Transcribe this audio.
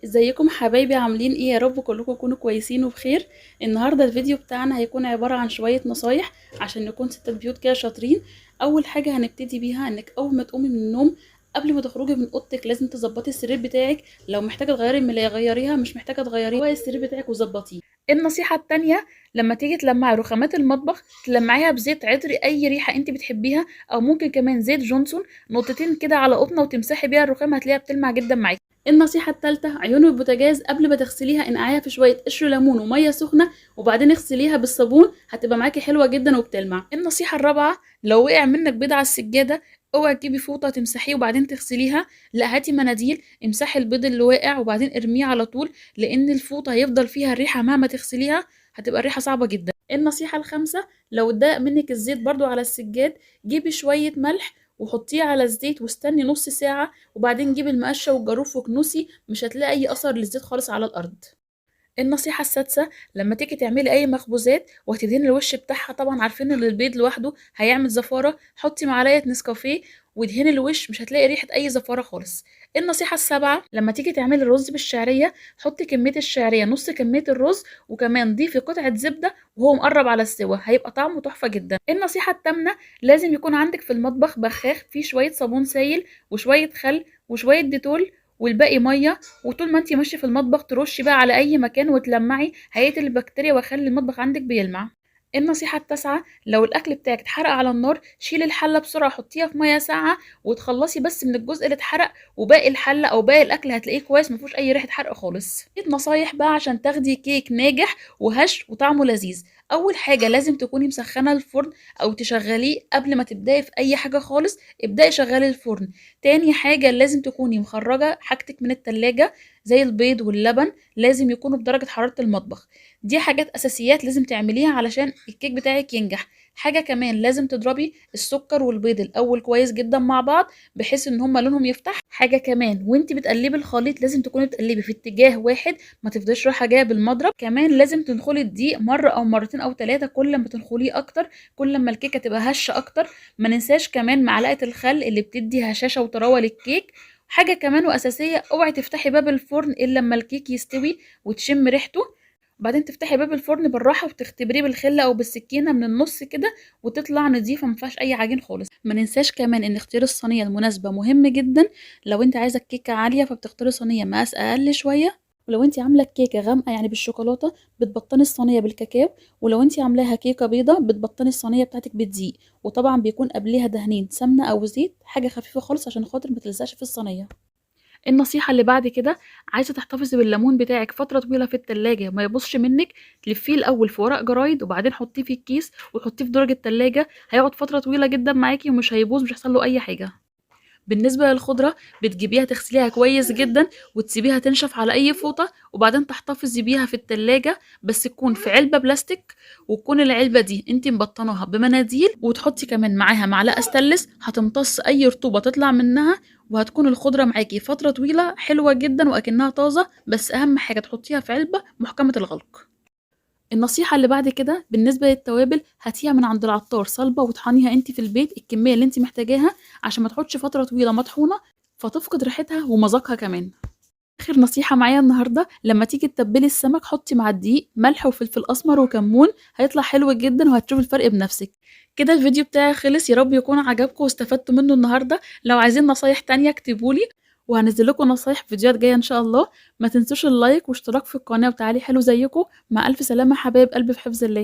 ازيكم حبايبي؟ عاملين ايه؟ يا رب كلكم تكونوا كويسين وبخير. النهارده الفيديو بتاعنا هيكون عبارة عن شوية نصايح عشان نكون ستات بيوت كده شاطرين. اول حاجة هنبتدي بيها انك اول ما تقومي من النوم قبل ما تخرجي من اوضتك لازم تظبطي السرير بتاعك. لو محتاجة تغيري الملاية غيريها، مش محتاجة تغيري السرير بتاعك وظبطيه. النصيحة التانية، لما تيجي تلمعي رخامات المطبخ تلمعيها بزيت عطري اي ريحة انت بتحبيها، او ممكن كمان زيت جونسون، نقطتين كده على قطنة وتمسحي بيها الرخام هتلاقيها بتلمع جدا معاكي. النصيحة الثالثة، عيون البوتاجاز قبل ما تغسليها انقعيها في شوية قشر ليمون ومية سخنة وبعدين اغسليها بالصابون، هتبقى معاكي حلوة جدا وبتلمع. النصيحة الرابعة، لو وقع منك بيض على السجادة اوعي تجيبي فوطة تمسحيه وبعدين تغسليها، لا هاتي مناديل امسحي البيض اللي واقع وبعدين ارميه على طول، لان الفوطة هيفضل فيها الريحة مهما تغسليها، هتبقى الريحة صعبة جدا. النصيحة الخامسة، لو اتضايق منك الزيت برضو على السجاد جيبي شوية ملح وحطيه على الزيت واستني نص ساعة وبعدين جيبي المقشة والجاروف وكنسي، مش هتلاقي اي اثر للزيت خالص على الارض. النصيحة السادسة، لما تيجي تعملي أي مخبوزات وهتدهني الوش بتاعها، طبعا عارفين إن البيض لوحده هيعمل زفارة، حطي معلقة نسكافيه وادهني الوش مش هتلاقي ريحة أي زفارة خالص. النصيحة السابعة، لما تيجي تعملي الرز بالشعرية حطي كمية الشعرية نص كمية الرز وكمان ضيفي قطعة زبدة وهو مقرب على السوا، هيبقى طعمه تحفة جدا. النصيحة الثامنة، لازم يكون عندك في المطبخ بخاخ فيه شوية صابون سائل وشوية خل وشوية ديتول والباقي ميه، وطول ما انتي ماشيه في المطبخ ترشي بقى على اي مكان وتلمعي، هيقتل البكتيريا ويخلي المطبخ عندك بيلمع. النصيحة التاسعة، لو الأكل بتاعك اتحرق على النار شيلي الحلة بسرعة حطيها في مية ساقعة وتخلصي بس من الجزء اللي اتحرق، وباقي الحلة أو باقي الأكل هتلاقيه كويس مفيهوش أي ريحة حرق خالص. نصايح بقى عشان تاخدي كيك ناجح وهش وطعمه لذيذ. أول حاجة لازم تكوني مسخنة الفرن أو تشغليه قبل ما تبدأي في أي حاجة خالص، ابدأي شغلي الفرن. تاني حاجة لازم تكوني مخرجة حاجتك من التلاجة زي البيض واللبن، لازم يكونوا بدرجة حرارة المطبخ. دي حاجات أساسيات لازم تعمليها علشان الكيك بتاعك ينجح. حاجة كمان لازم تضربي السكر والبيض الأول كويس جدا مع بعض بحيث ان هما لونهم يفتح. حاجة كمان وانت بتقلبي الخليط لازم تكوني بتقلبي في اتجاه واحد، ما تفضلش رايحة جاية بالمضرب. كمان لازم تنخلي الدقيق مرة أو مرتين أو ثلاثة، كل ما تنخليه أكتر كل ما الكيكة تبقى هشة أكتر. ما ننساش كمان معلقة الخل اللي بتدي هشاشة وطراوة للكيك. حاجة كمان وأساسية، اوعي تفتحي باب الفرن إلا لما الكيك يستوي وتشم ريحته، وبعدين تفتحي باب الفرن بالراحة وتختبريه بالخلة أو بالسكينة من النص كده وتطلع نظيفة مفيهاش أي عجين خالص. ما ننساش كمان إن اختيار الصينية المناسبة مهم جدا. لو انت عايزة الكيكة عالية فبتختاري صينية مقاس أقل شوية، ولو انت عاملة الكيكة غامقة يعني بالشوكولاتة بتبطني الصينية بالكاكاو، ولو انت عاملاها كيكة بيضة بتبطني الصينية بتاعتك بدقيق، وطبعا بيكون قبليها دهنين سمنة أو زيت، حاجة خفيفة خالص عشان خاطر ما تلزقش في الصينية. النصيحة اللي بعد كده، عايزة تحتفظي بالليمون بتاعك فترة طويلة في التلاجة ما يبصش منك، تلفيه الأول في ورق جرايد وبعدين حطيه في الكيس وحطيه في درج التلاجة، هيقعد فترة طويلة جدا معاكي ومش هيبوظ، مش هيحصل له أي حاجة. بالنسبة للخضرة، بتجيبيها تغسليها كويس جدا وتسيبيها تنشف على أي فوطة وبعدين تحتفظي بيها في التلاجة، بس تكون في علبة بلاستيك وتكون العلبة دي انتي مبطناها بمناديل، وتحطي كمان معاها معلقة ستانلس هتمتص أي رطوبة تطلع منها، وهتكون الخضرة معاكي فترة طويلة حلوة جدا وأكنها طازة، بس أهم حاجة تحطيها في علبة محكمة الغلق. النصيحة اللي بعد كده، بالنسبة للتوابل هاتيها من عند العطار صلبة وطحنيها انت في البيت الكمية اللي انت محتاجاها عشان ما تقعدش فترة طويلة مطحونة فتفقد ريحتها ومذاقها كمان. اخر نصيحة معايا النهاردة، لما تيجي تتبلي السمك حطي مع الدقيق ملح وفلفل اسمر وكمون، هيطلع حلو جدا وهتشوفي الفرق بنفسك. كده الفيديو بتاعي خلص، يا رب يكون عجبكم واستفدتوا منه النهاردة. لو عايزين نصايح تانية اكتبولي وهنزل لكم نصايح في فيديوهات جاية ان شاء الله. ما تنسوش اللايك واشتراك في القناة وتعالي حلو زيكم. مع الف سلامة حبايب قلبي في حفظ الله.